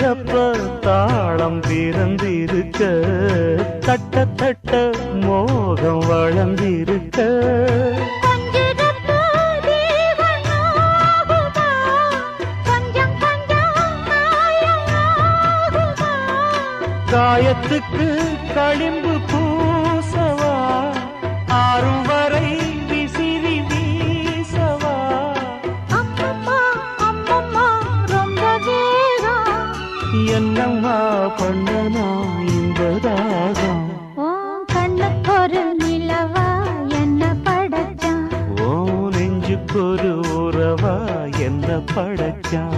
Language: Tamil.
தட்டுறப்ப தாளம் பிறந்திருக்க தட்ட தட்ட மோகம் வளர்ந்திருக்க காயத்துக்கு களிம்பு பூசவா ஆறும் வரை விசிறி வீசவா அம்மம்மா அம்மம்மா ரொம்ப வேகம் என்னம்மா பண்ணனா இந்த தாகம் கண்ணுக்கு ஒரு நிலவா என்ன படைச்சான் ஓ நெஞ்சுக்கு ஒரு உறவா என்ன படைச்சான்